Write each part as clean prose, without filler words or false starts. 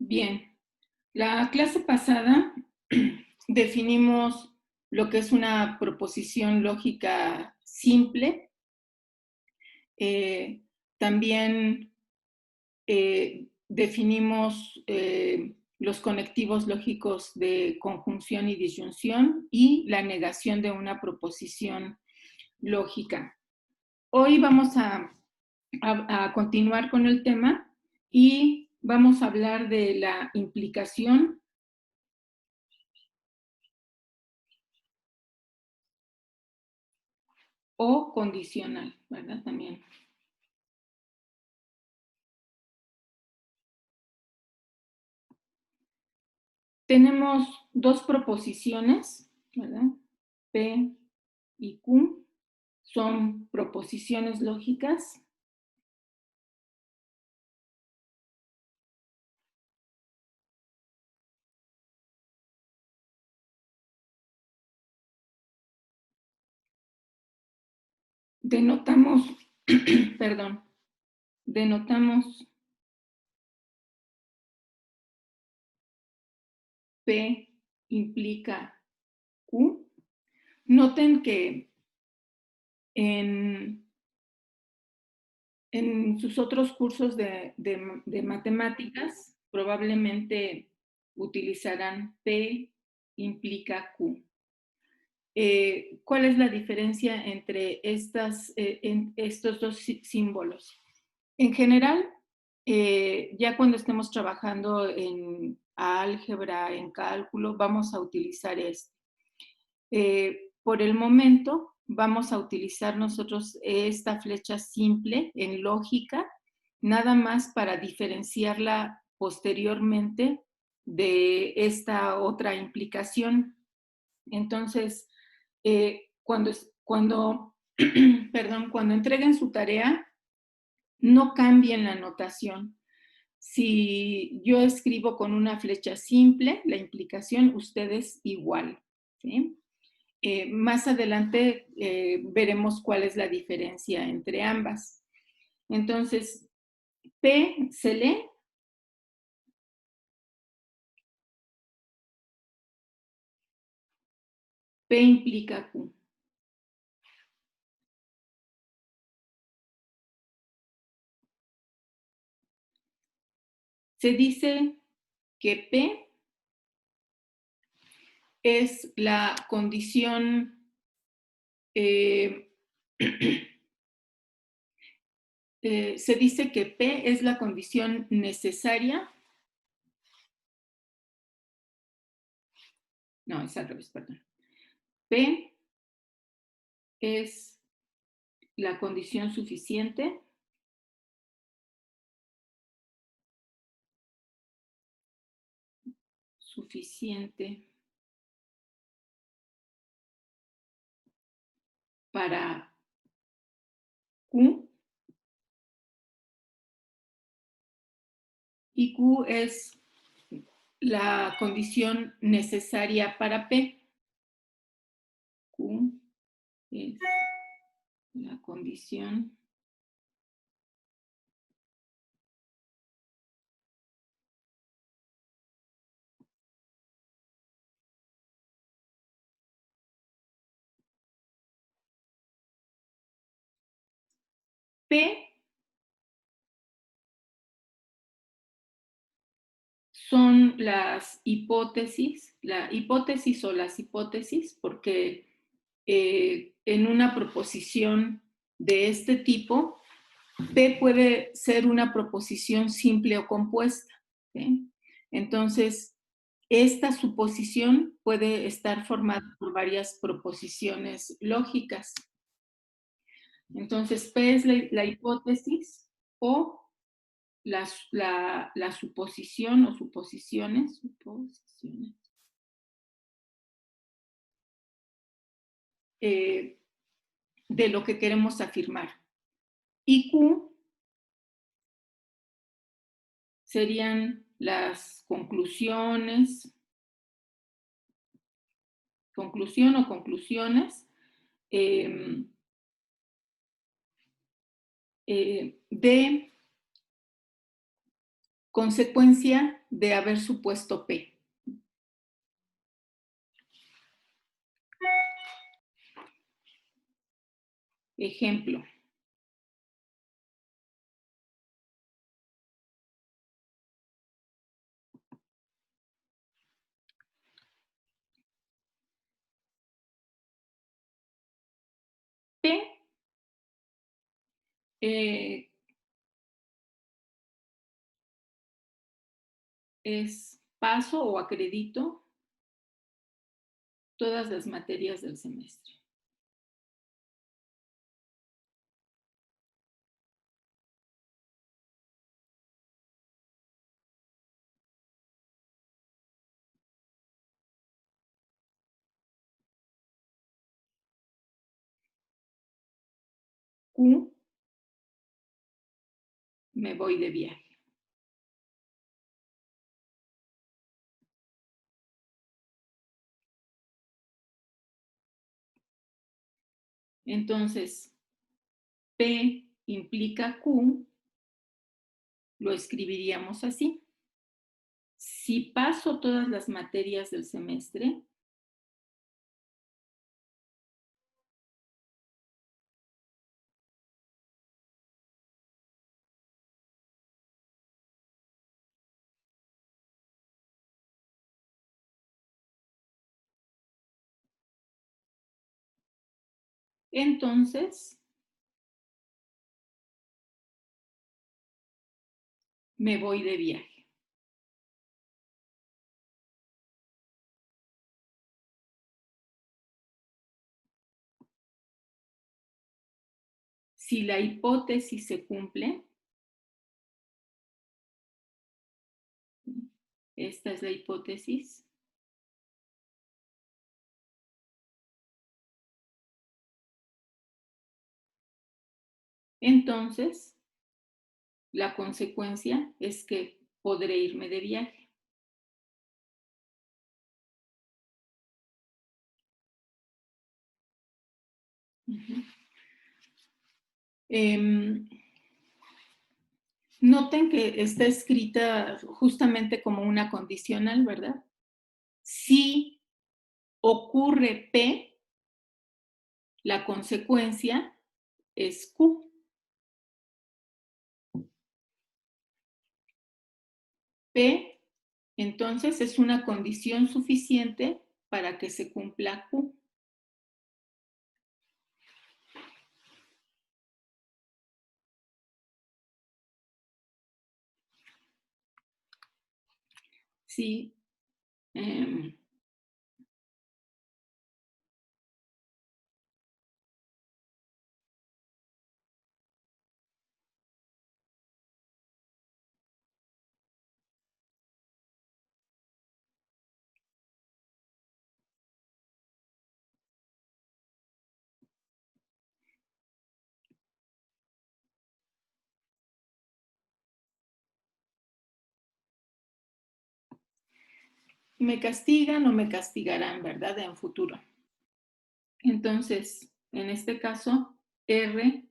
Bien, la clase pasada definimos lo que es una proposición lógica simple. También definimos los conectivos lógicos de conjunción y disyunción y la negación de una proposición lógica. Hoy vamos a continuar con el tema y vamos a hablar de la implicación o condicional, ¿verdad? También. Tenemos dos proposiciones, ¿verdad? P y Q son proposiciones lógicas. Denotamos, perdón, denotamos P implica Q. Noten que en sus otros cursos de matemáticas probablemente utilizarán P implica Q. ¿Cuál es la diferencia entre estos dos símbolos? En general, ya cuando estemos trabajando en álgebra, en cálculo, vamos a utilizar este. Por el momento, vamos a utilizar nosotros esta flecha simple en lógica, nada más para diferenciarla posteriormente de esta otra implicación. Entonces, cuando entreguen su tarea, no cambien la notación. Si yo escribo con una flecha simple, la implicación, ustedes igual, ¿sí? Más adelante veremos cuál es la diferencia entre ambas. Entonces, P se lee. P implica Q. Se dice que P es la condición se dice que P es la condición necesaria. No, es al revés, perdón. P es la condición suficiente para Q, y Q es la condición necesaria para P. Q es la condición P son las hipótesis, la hipótesis o las hipótesis, porque en una proposición de este tipo, P puede ser una proposición simple o compuesta, ¿sí? Entonces, esta suposición puede estar formada por varias proposiciones lógicas. Entonces, P es la hipótesis o la suposición o suposiciones de lo que queremos afirmar. Y Q serían las conclusiones, conclusión o conclusiones de consecuencia de haber supuesto P. Ejemplo. P es paso o acredito todas las materias del semestre. Q, me voy de viaje. Entonces, P implica Q, lo escribiríamos así. Si paso todas las materias del semestre, entonces me voy de viaje. Si la hipótesis se cumple, esta es la hipótesis, entonces la consecuencia es que podré irme de viaje. Noten que está escrita justamente como una condicional, ¿verdad? Si ocurre P, la consecuencia es Q. P, entonces, es una condición suficiente para que se cumpla Q. Sí. Me castigan o me castigarán, ¿verdad? En futuro. Entonces, en este caso, R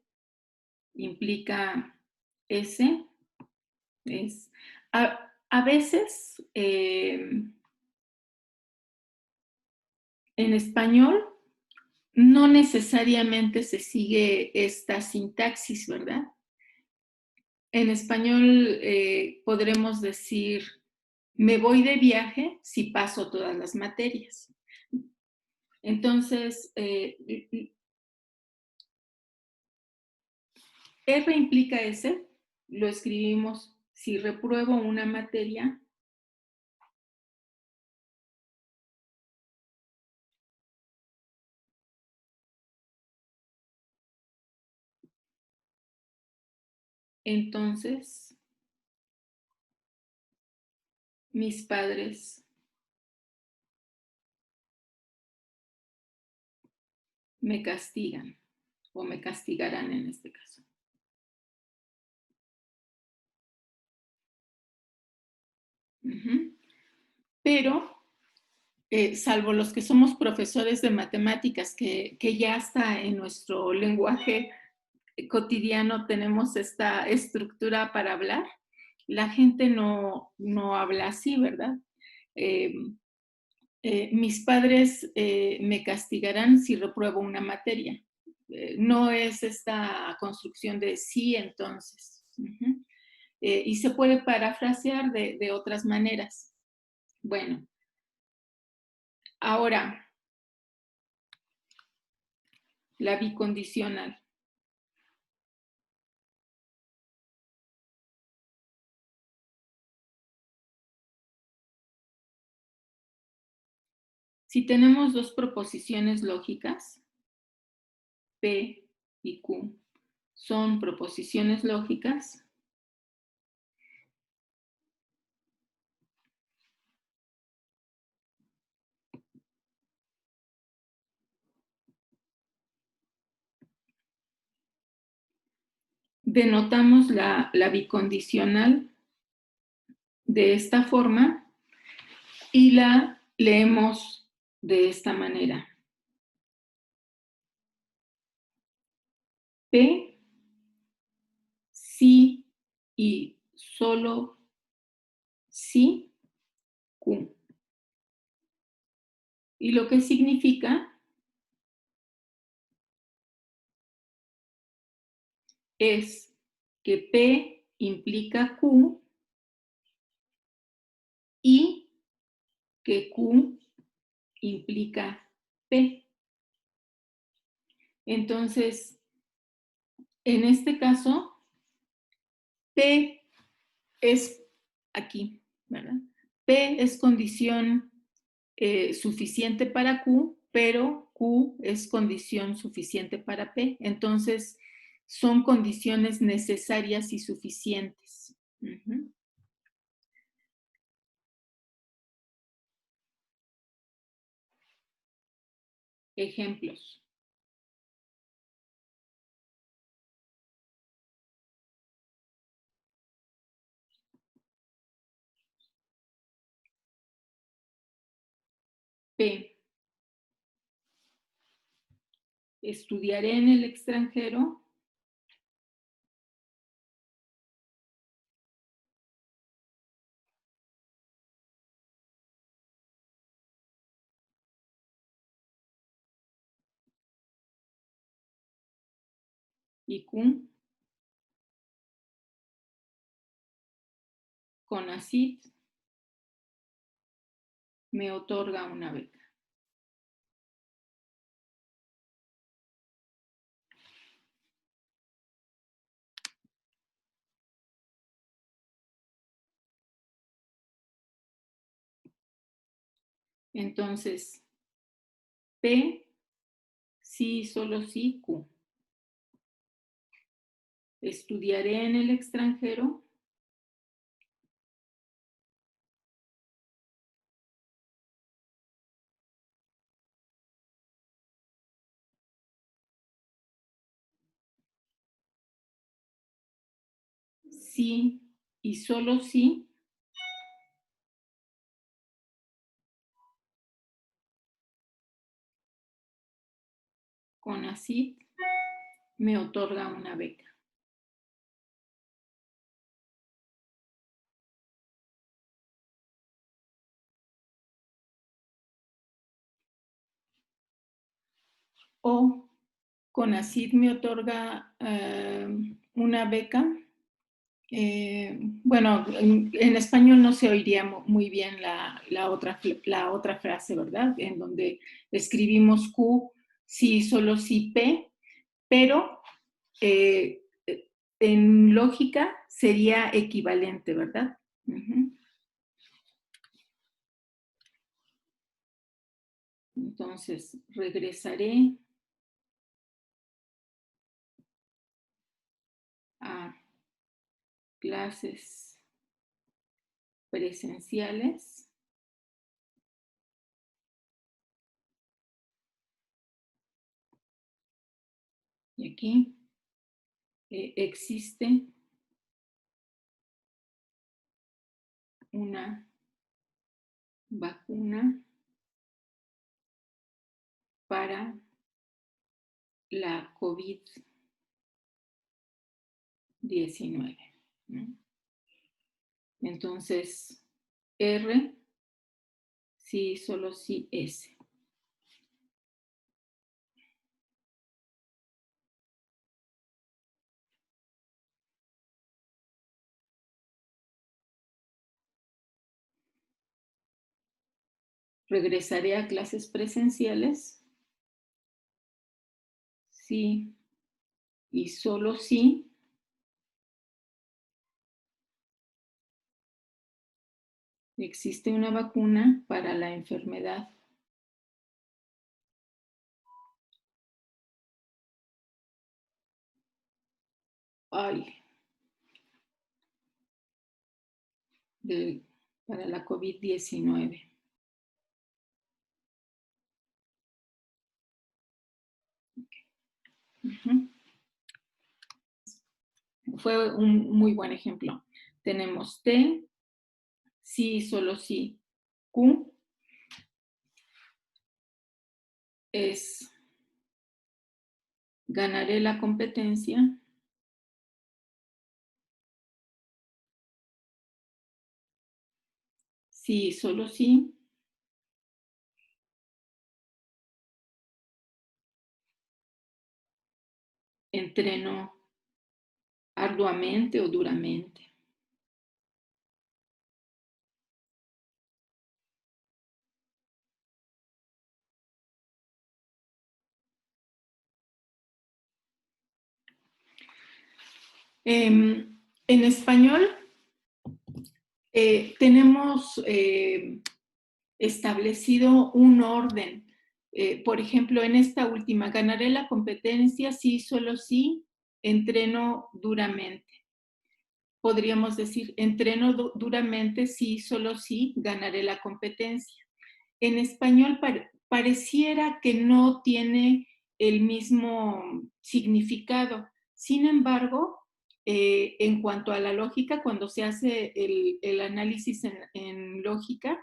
implica S. Es, a veces, en español, no necesariamente se sigue esta sintaxis, ¿verdad? En español podremos decir, me voy de viaje si paso todas las materias. Entonces, R implica S, lo escribimos, si repruebo una materia, entonces mis padres me castigan o me castigarán en este caso. Pero, salvo los que somos profesores de matemáticas, que ya está en nuestro lenguaje cotidiano tenemos esta estructura para hablar, la gente no habla así, ¿verdad? Mis padres me castigarán si repruebo una materia. No es esta construcción de sí, entonces. Ujú. Y se puede parafrasear de otras maneras. Bueno, ahora, la bicondicional. Si tenemos dos proposiciones lógicas, P y Q, son proposiciones lógicas, denotamos la bicondicional de esta forma y la leemos de esta manera. P, sí y solo sí, Q. Y lo que significa es que P implica Q y que Q implica P. Entonces, en este caso, P es aquí, ¿verdad? P es condición suficiente para Q, pero Q es condición suficiente para P. Entonces, son condiciones necesarias y suficientes. Uh-huh. Ejemplos. P. Estudiaré en el extranjero. Y Q. CONACYT me otorga una beca. Entonces, P, sí, solo sí, Q. Estudiaré en el extranjero. Sí y solo sí. CONACYT me otorga una beca. O CONACYT me otorga una beca. Bueno, en español no se oiría muy bien la otra frase, ¿verdad? En donde escribimos Q, sí, solo sí, P, pero eh, en lógica sería equivalente, ¿verdad? Uh-huh. Entonces, regresaré a clases presenciales. Y aquí existe una vacuna para la COVID-19. ¿No? Entonces, R, sí, solo sí, S. Regresaré a clases presenciales, sí, y solo sí existe una vacuna para la enfermedad. Ay, para la COVID-19. Fue un muy buen ejemplo. Tenemos T, sí, solo sí. Q es ganaré la competencia. Sí, solo sí. Entreno arduamente o duramente. En español tenemos establecido un orden. Por ejemplo, en esta última, ganaré la competencia sí, solo sí, entreno duramente. Podríamos decir, entreno duramente sí, solo sí, ganaré la competencia. En español pareciera que no tiene el mismo significado. Sin embargo, en cuanto a la lógica, cuando se hace el análisis en lógica,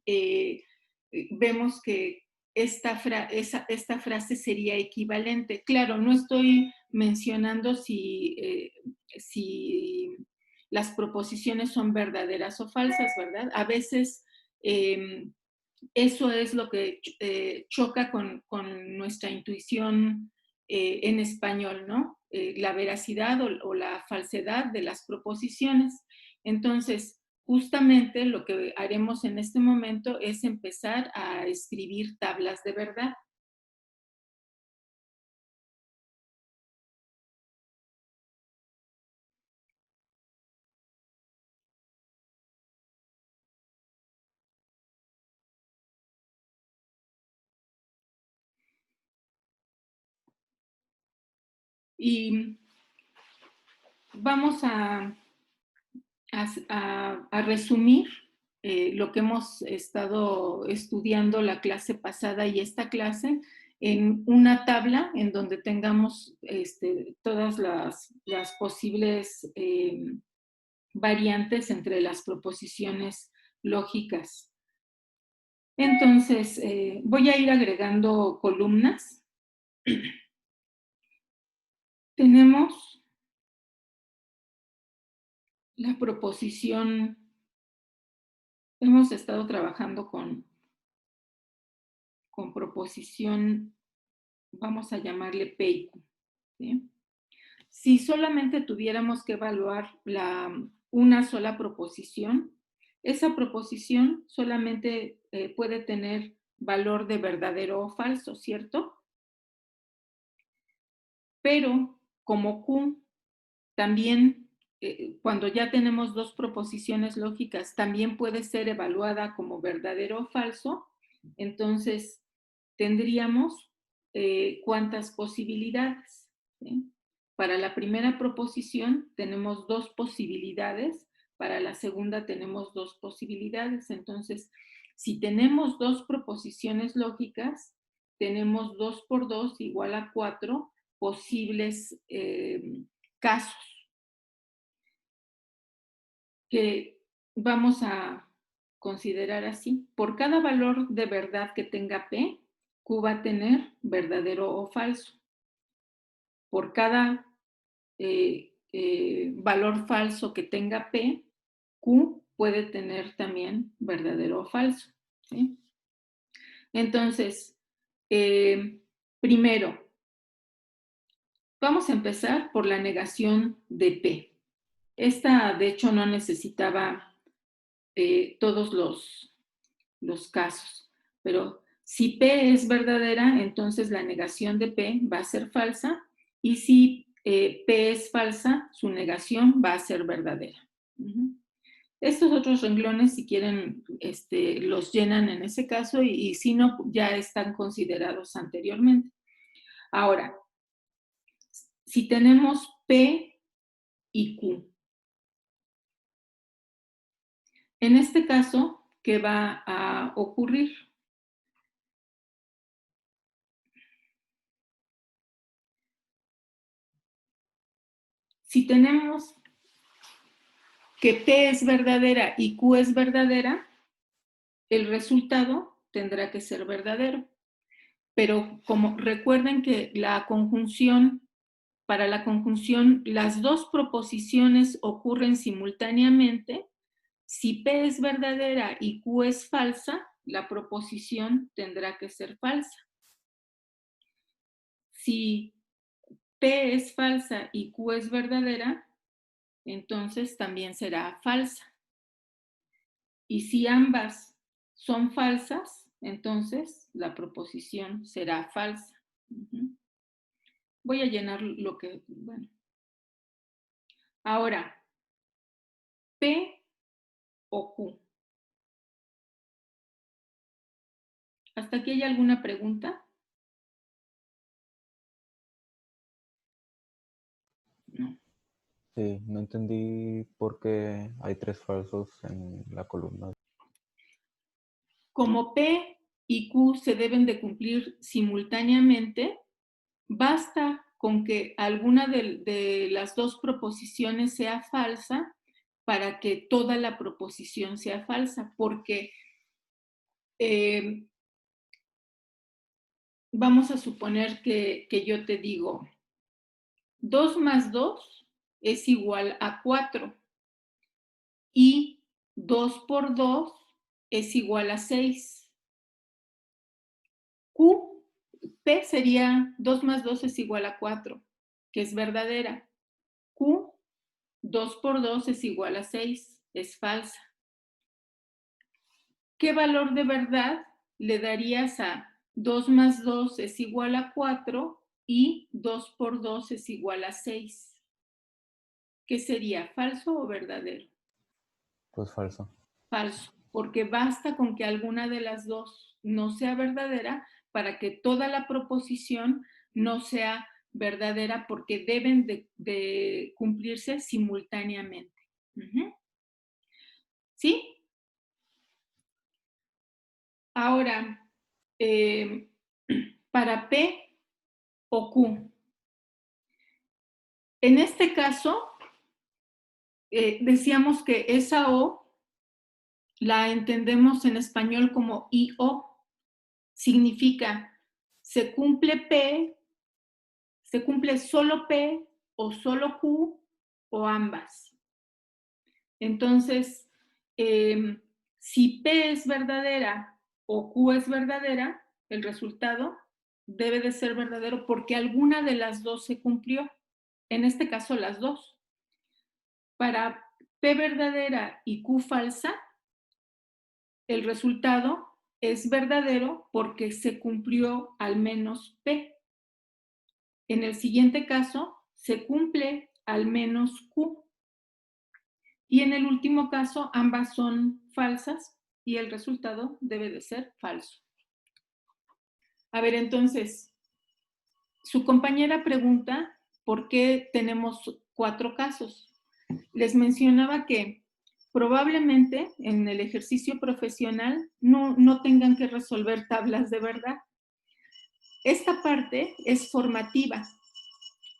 eh, vemos que esta frase sería equivalente. Claro, no estoy mencionando si las proposiciones son verdaderas o falsas, ¿verdad? A veces eso es lo que choca con nuestra intuición en español, ¿no? La veracidad o la falsedad de las proposiciones. Entonces, justamente lo que haremos en este momento es empezar a escribir tablas de verdad. Y vamos a resumir lo que hemos estado estudiando la clase pasada y esta clase en una tabla en donde tengamos todas las posibles variantes entre las proposiciones lógicas. Entonces, voy a ir agregando columnas. Tenemos la proposición, hemos estado trabajando con proposición, vamos a llamarle PEICU, ¿sí? Si solamente tuviéramos que evaluar una sola proposición, esa proposición solamente puede tener valor de verdadero o falso, ¿cierto? Pero como Q también, cuando ya tenemos dos proposiciones lógicas, también puede ser evaluada como verdadero o falso, entonces tendríamos cuántas posibilidades, ¿sí? Para la primera proposición tenemos dos posibilidades, para la segunda tenemos dos posibilidades. Entonces, si tenemos dos proposiciones lógicas, tenemos 2 por 2 igual a 4 posibles casos que vamos a considerar así. Por cada valor de verdad que tenga P, Q va a tener verdadero o falso. Por cada valor falso que tenga P, Q puede tener también verdadero o falso, ¿sí? Entonces, primero, vamos a empezar por la negación de P. Esta, de hecho, no necesitaba todos los casos, pero si P es verdadera, entonces la negación de P va a ser falsa, y si P es falsa, su negación va a ser verdadera. Estos otros renglones, si quieren, los llenan en ese caso, y si no, ya están considerados anteriormente. Ahora, si tenemos P y Q, en este caso, ¿qué va a ocurrir? Si tenemos que P es verdadera y Q es verdadera, el resultado tendrá que ser verdadero. Pero como recuerden que para la conjunción, las dos proposiciones ocurren simultáneamente. Si P es verdadera y Q es falsa, la proposición tendrá que ser falsa. Si P es falsa y Q es verdadera, entonces también será falsa. Y si ambas son falsas, entonces la proposición será falsa. Voy a llenar lo que, bueno. Ahora, P o Q. ¿Hasta aquí hay alguna pregunta? No. Sí, no entendí por qué hay 3 falsos en la columna. Como P y Q se deben de cumplir simultáneamente, basta con que alguna de las dos proposiciones sea falsa para que toda la proposición sea falsa, porque vamos a suponer que yo te digo, 2 más 2 es igual a 4 y 2 por 2 es igual a 6. Q, P sería 2 más 2 es igual a 4, que es verdadera. Q, 2 por 2 es igual a 6, es falsa. ¿Qué valor de verdad le darías a 2 más 2 es igual a 4 y 2 por 2 es igual a 6? ¿Qué sería, falso o verdadero? Pues falso. Falso, porque basta con que alguna de las dos no sea verdadera para que toda la proposición no sea verdadera, porque deben de cumplirse simultáneamente. ¿Sí? Ahora, para P o Q. En este caso, decíamos que esa O la entendemos en español como IO. Significa, se cumple P, se cumple solo P o solo Q o ambas. Entonces, si P es verdadera o Q es verdadera, el resultado debe de ser verdadero porque alguna de las dos se cumplió. En este caso, las dos. Para P verdadera y Q falsa, el resultado es verdadero porque se cumplió al menos P. En el siguiente caso, se cumple al menos Q. Y en el último caso, ambas son falsas y el resultado debe de ser falso. A ver, entonces, su compañera pregunta por qué tenemos 4 casos. Les mencionaba que probablemente en el ejercicio profesional no tengan que resolver tablas de verdad. Esta parte es formativa.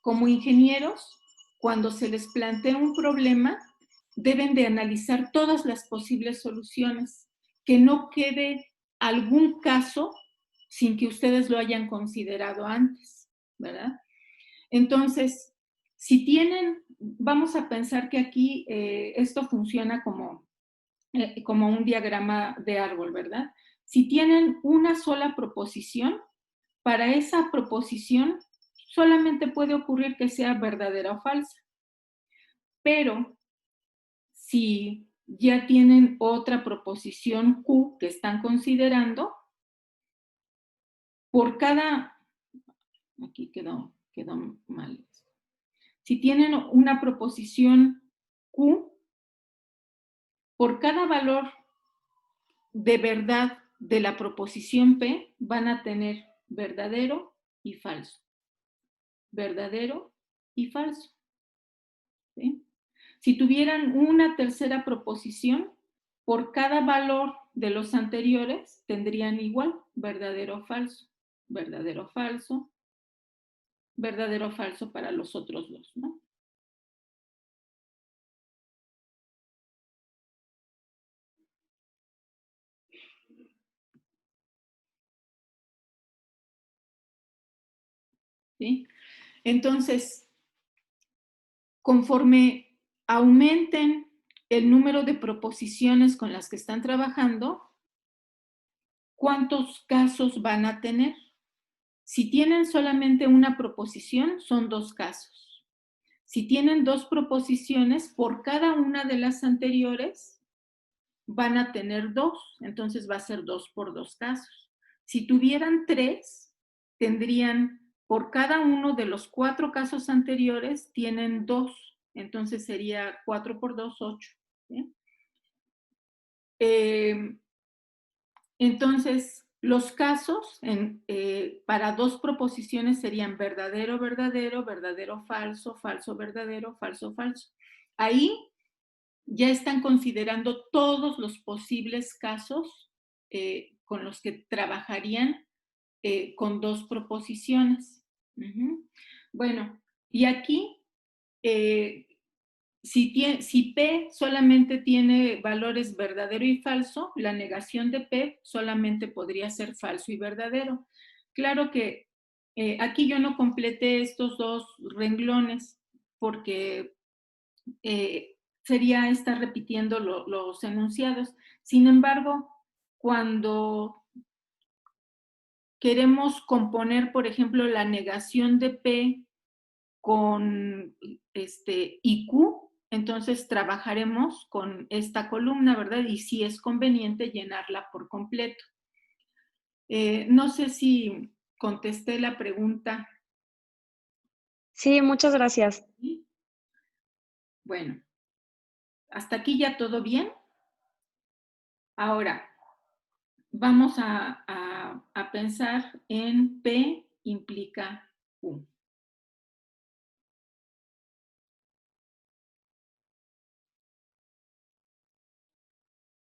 Como ingenieros, cuando se les plantea un problema, deben de analizar todas las posibles soluciones, que no quede algún caso sin que ustedes lo hayan considerado antes, ¿verdad? Entonces, si tienen vamos a pensar que aquí esto funciona como un diagrama de árbol, ¿verdad? Si tienen una sola proposición, para esa proposición solamente puede ocurrir que sea verdadera o falsa. Pero si ya tienen otra proposición Q que están considerando, por cada, aquí quedó mal. Si tienen una proposición Q, por cada valor de verdad de la proposición P, van a tener verdadero y falso. Verdadero y falso. ¿Sí? Si tuvieran una tercera proposición, por cada valor de los anteriores tendrían igual, verdadero o falso, verdadero o falso, verdadero o falso para los otros dos, ¿no? ¿Sí? Entonces, conforme aumenten el número de proposiciones con las que están trabajando, ¿cuántos casos van a tener? Si tienen solamente una proposición, son 2 casos. Si tienen 2 proposiciones, por cada una de las anteriores van a tener 2, entonces va a ser 2 por 2 casos. Si tuvieran 3, tendrían por cada uno de los 4 casos anteriores, tienen 2, entonces sería 4 por 2, 8. ¿Sí? Entonces, los casos para 2 proposiciones serían verdadero, verdadero, verdadero, falso, falso, verdadero, falso, falso. Ahí ya están considerando todos los posibles casos con los que trabajarían con 2 proposiciones. Bueno, y aquí si P solamente tiene valores verdadero y falso, la negación de P solamente podría ser falso y verdadero. Claro que aquí yo no completé estos 2 renglones porque sería estar repitiendo los enunciados. Sin embargo, cuando queremos componer, por ejemplo, la negación de P con IQ, entonces trabajaremos con esta columna, ¿verdad? Y si es conveniente llenarla por completo. No sé si contesté la pregunta. Sí, muchas gracias. ¿Sí? Bueno, hasta aquí ya todo bien. Ahora, vamos a pensar en P implica Q.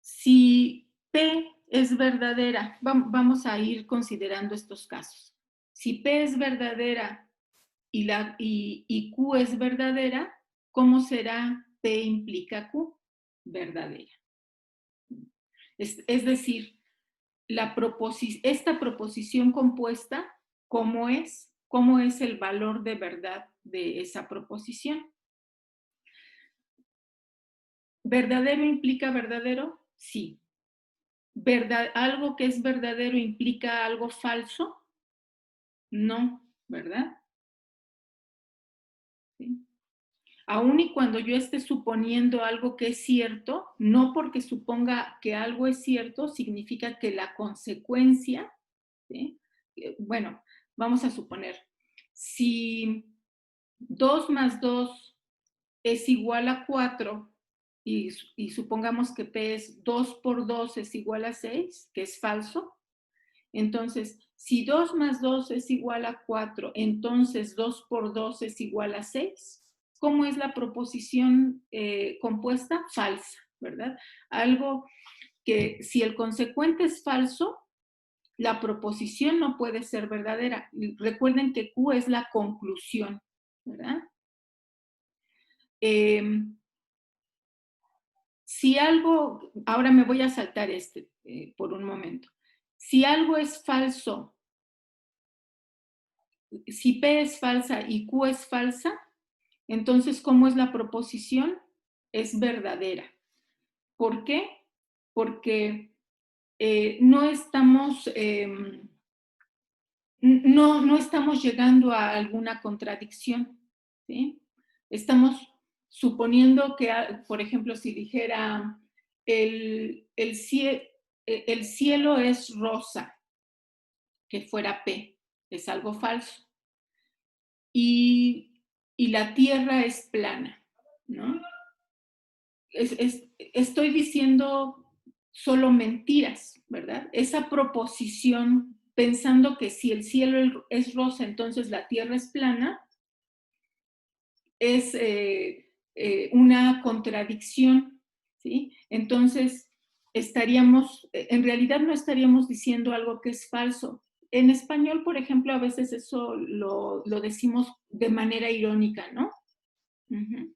Si P es verdadera, vamos a ir considerando estos casos. Si P es verdadera y Q es verdadera, ¿cómo será P implica Q? Verdadera. Es decir, esta proposición compuesta, ¿cómo es? ¿Cómo es el valor de verdad de esa proposición? ¿Verdadero implica verdadero? Sí. ¿Algo que es verdadero implica algo falso? No, ¿verdad? ¿Sí? Aún y cuando yo esté suponiendo algo que es cierto, no porque suponga que algo es cierto, significa que la consecuencia, ¿sí? Bueno, vamos a suponer, si 2 más 2 es igual a 4 y supongamos que P es 2 por 2 es igual a 6, que es falso, entonces, si 2 más 2 es igual a 4, entonces 2 por 2 es igual a 6. ¿Cómo es la proposición compuesta? Falsa, ¿verdad? Algo que si el consecuente es falso, la proposición no puede ser verdadera. Recuerden que Q es la conclusión, ¿verdad? Si algo, ahora me voy a saltar por un momento. Si algo es falso, si P es falsa y Q es falsa, Entonces, ¿cómo es la proposición? Es verdadera. ¿Por qué? Porque no estamos llegando a alguna contradicción, ¿sí? Estamos suponiendo que, por ejemplo, si dijera el cielo es rosa, que fuera P, es algo falso. Y la tierra es plana, ¿no? Estoy diciendo solo mentiras, ¿verdad? Esa proposición, pensando que si el cielo es rosa, entonces la tierra es plana, es una contradicción, ¿sí? Entonces, en realidad no estaríamos diciendo algo que es falso. En español, por ejemplo, a veces eso lo decimos de manera irónica, ¿no? Uh-huh.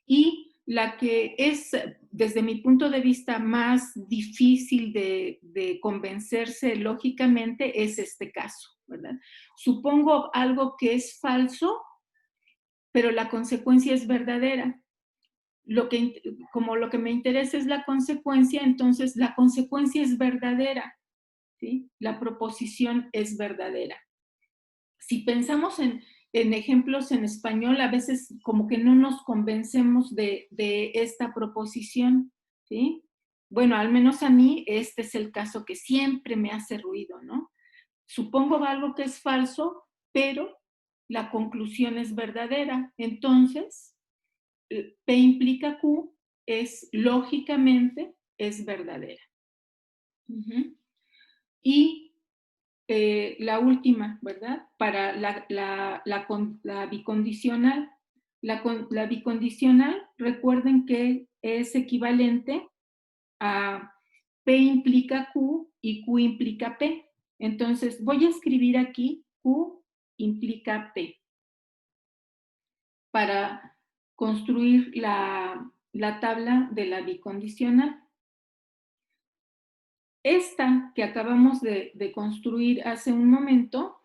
Y la que es, desde mi punto de vista, más difícil de convencerse lógicamente es este caso, ¿verdad? Supongo algo que es falso, pero la consecuencia es verdadera. Como lo que me interesa es la consecuencia, entonces la consecuencia es verdadera, ¿sí? La proposición es verdadera. Si pensamos en ejemplos en español, a veces como que no nos convencemos de esta proposición, ¿sí? Bueno, al menos a mí este es el caso que siempre me hace ruido, ¿no? Supongo algo que es falso, pero la conclusión es verdadera. Entonces, P implica Q lógicamente, es verdadera. Uh-huh. Y la última, ¿verdad? Para la bicondicional. La bicondicional, recuerden que es equivalente a P implica Q y Q implica P. Entonces, voy a escribir aquí Q implica P para construir la tabla de la bicondicional. Esta que acabamos de construir hace un momento,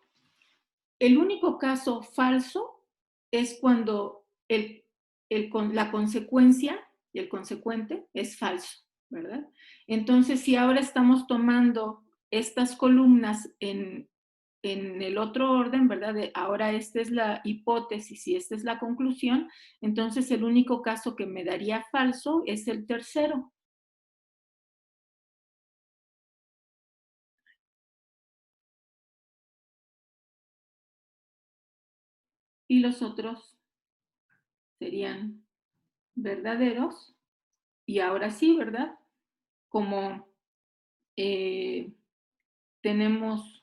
el único caso falso es cuando la consecuencia y el consecuente es falso, ¿verdad? Entonces, si ahora estamos tomando estas columnas en el otro orden, ¿verdad? Ahora esta es la hipótesis y esta es la conclusión, entonces el único caso que me daría falso es el tercero. Y los otros serían verdaderos. Y ahora sí, ¿verdad? Como tenemos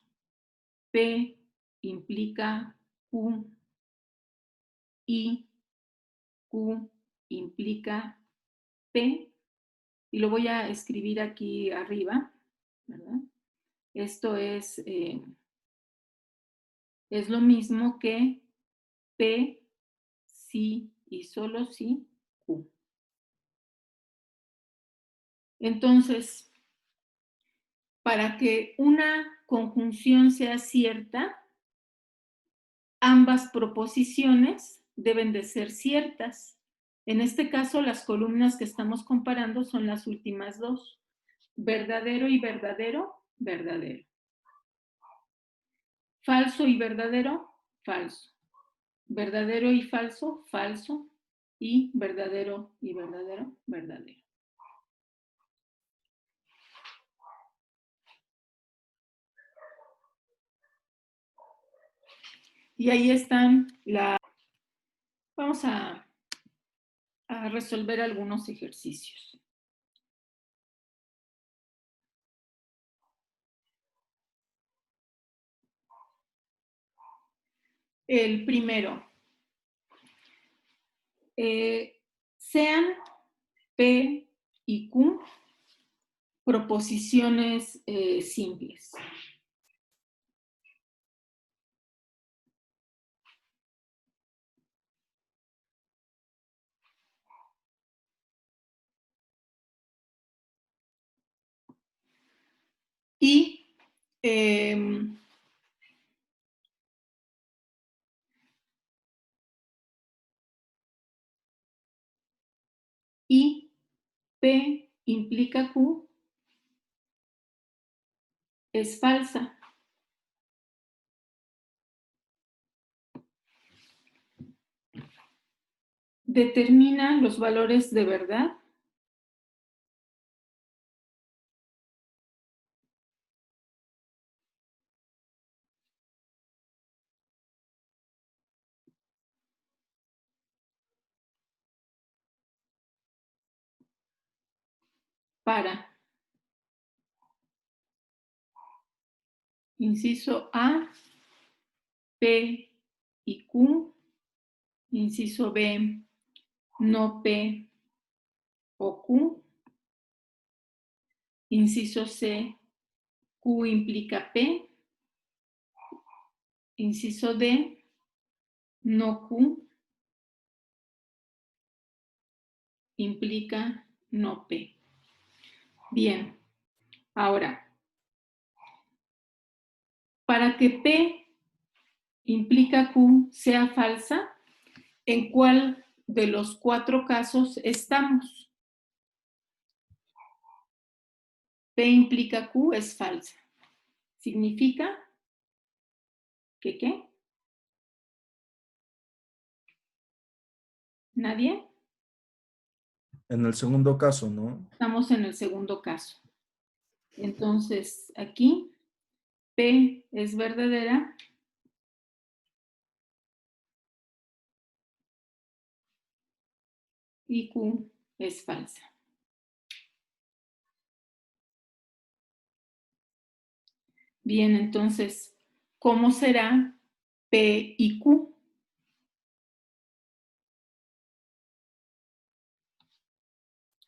P implica Q y Q implica P, y lo voy a escribir aquí arriba, ¿verdad? Esto es lo mismo que P, sí y solo sí, Q. Entonces, para que una conjunción sea cierta, ambas proposiciones deben de ser ciertas. En este caso, las columnas que estamos comparando son las últimas dos. Verdadero y verdadero, verdadero. Falso y verdadero, falso. Verdadero y falso, falso. Y verdadero y verdadero, verdadero. Y ahí están Vamos a resolver algunos ejercicios. El primero. Sean P y Q proposiciones simples. Y y P implica Q es falsa. Determina los valores de verdad. Para, inciso A, P y Q, inciso B, no P o Q, inciso C, Q implica P, inciso D, no Q implica no P. Bien, ahora, para que P implica Q sea falsa, ¿en cuál de los 4 casos estamos? P implica Q es falsa. ¿Significa que qué? ¿Nadie? En el segundo caso, ¿no? Estamos en el segundo caso. Entonces, aquí P es verdadera y Q es falsa. Bien, entonces, ¿cómo será P y Q?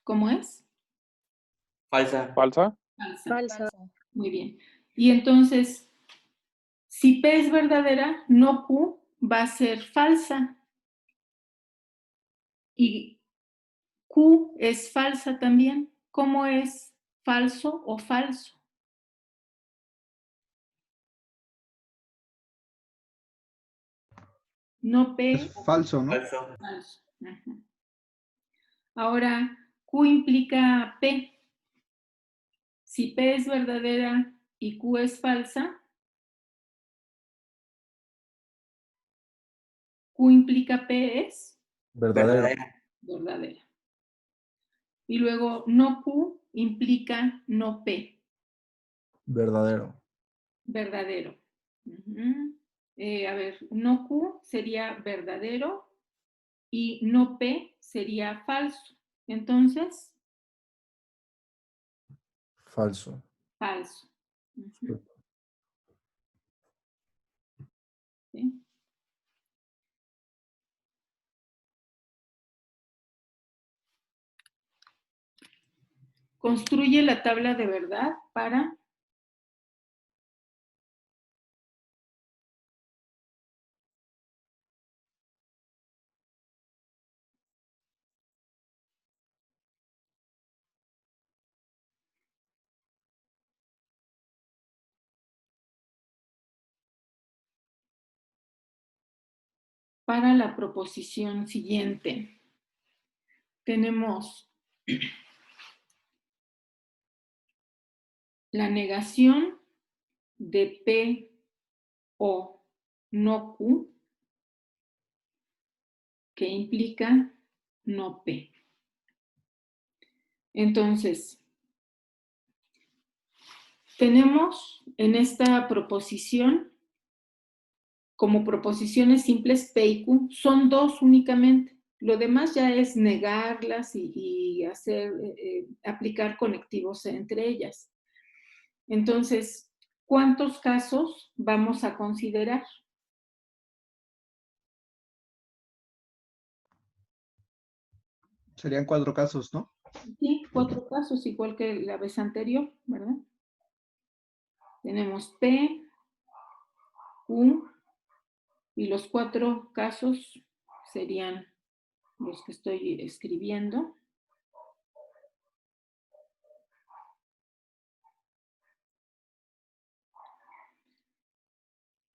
¿Cómo es? Falsa. Falsa. Falsa. Falsa. Muy bien. Y entonces, si P es verdadera, no Q va a ser falsa. Y Q es falsa también. ¿Cómo es falso o falso? No P. Es falso, ¿no? Falso. Falso. Ajá. Ahora, Q implica P. Si P es verdadera y Q es falsa, Q implica P es Verdadero. verdadera. Y luego, no Q implica no P, Verdadero. verdadero. Ujú. A ver, no Q sería verdadero y no P sería falso. Entonces, Falso. falso. Ujú. ¿Sí? Construye la tabla de verdad para la proposición siguiente. Tenemos la negación de P o no Q, que implica no P. Entonces, tenemos en esta proposición, como proposiciones simples P y Q, son 2 únicamente. Lo demás ya es negarlas y hacer, aplicar conectivos entre ellas. Entonces, ¿cuántos casos vamos a considerar? Serían 4 casos, ¿no? Sí, 4 casos, igual que la vez anterior, ¿verdad? Tenemos P, Q, y los 4 casos serían los que estoy escribiendo.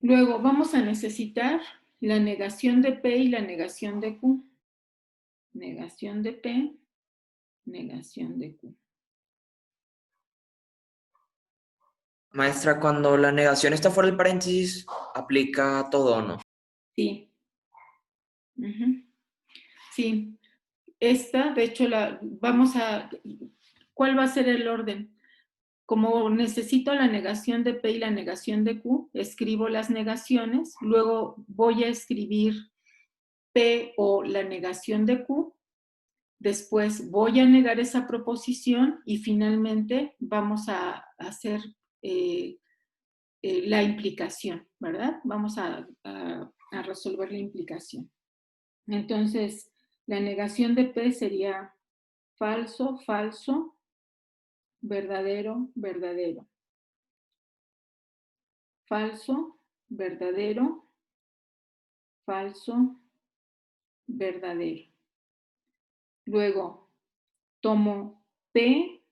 Luego vamos a necesitar la negación de P y la negación de Q. Negación de P negación de Q. Maestra, cuando la negación está fuera del paréntesis, ¿aplica todo o no? Sí. Ujú. Sí. Esta, de hecho, ¿cuál va a ser el orden? Como necesito la negación de P y la negación de Q, escribo las negaciones, luego voy a escribir P o la negación de Q, después voy a negar esa proposición y finalmente vamos a hacer la implicación, ¿verdad? Vamos a resolver la implicación. Entonces, la negación de P sería falso, falso, verdadero, verdadero. Falso, verdadero, falso, verdadero. Luego, tomo P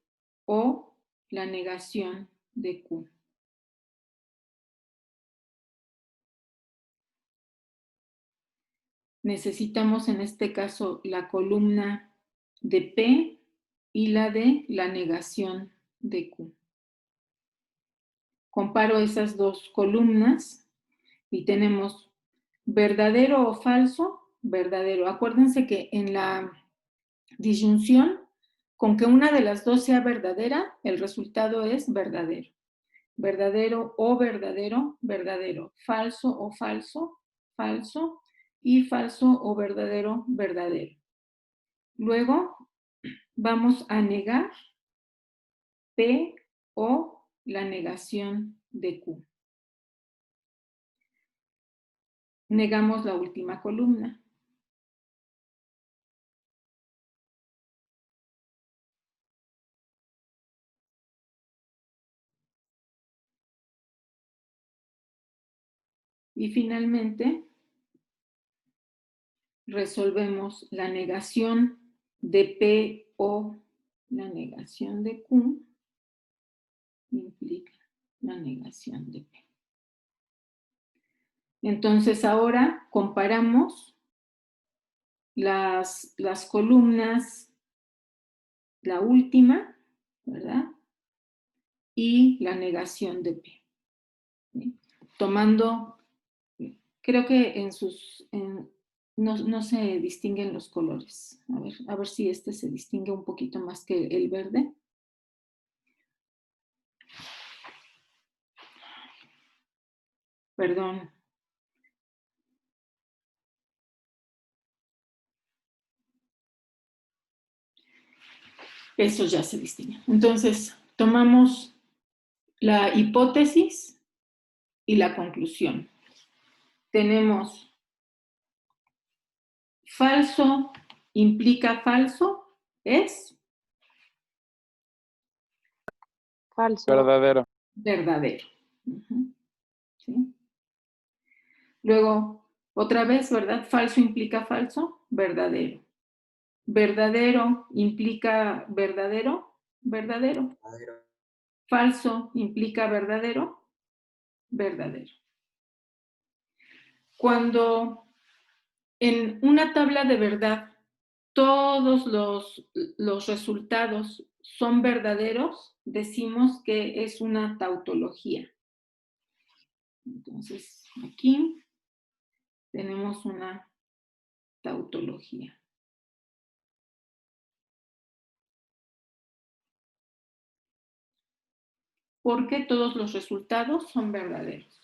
o la negación de Q. Necesitamos en este caso la columna de P y la de la negación de Q. Comparo esas dos columnas y tenemos verdadero o falso, verdadero. Acuérdense que en la disyunción, con que una de las dos sea verdadera, el resultado es verdadero. Verdadero o verdadero, verdadero. Falso o falso, falso. Y falso o verdadero, verdadero. Luego vamos a negar P o la negación de Q. Negamos la última columna. Y finalmente, resolvemos la negación de P o la negación de Q implica la negación de P. Entonces ahora comparamos las columnas, la última, ¿verdad? Y la negación de P. ¿Sí? Tomando, creo que no se distinguen los colores. A ver si este se distingue un poquito más que el verde. Perdón. Eso ya se distingue. Entonces, tomamos la hipótesis y la conclusión. Tenemos falso implica falso, es Falso. Verdadero. verdadero. ¿Sí? Luego, otra vez, ¿verdad? Falso implica falso, verdadero. Verdadero implica verdadero, verdadero. Falso implica verdadero, verdadero. Cuando en una tabla de verdad todos los resultados son verdaderos, decimos que es una tautología. Entonces, aquí tenemos una tautología. Porque todos los resultados son verdaderos.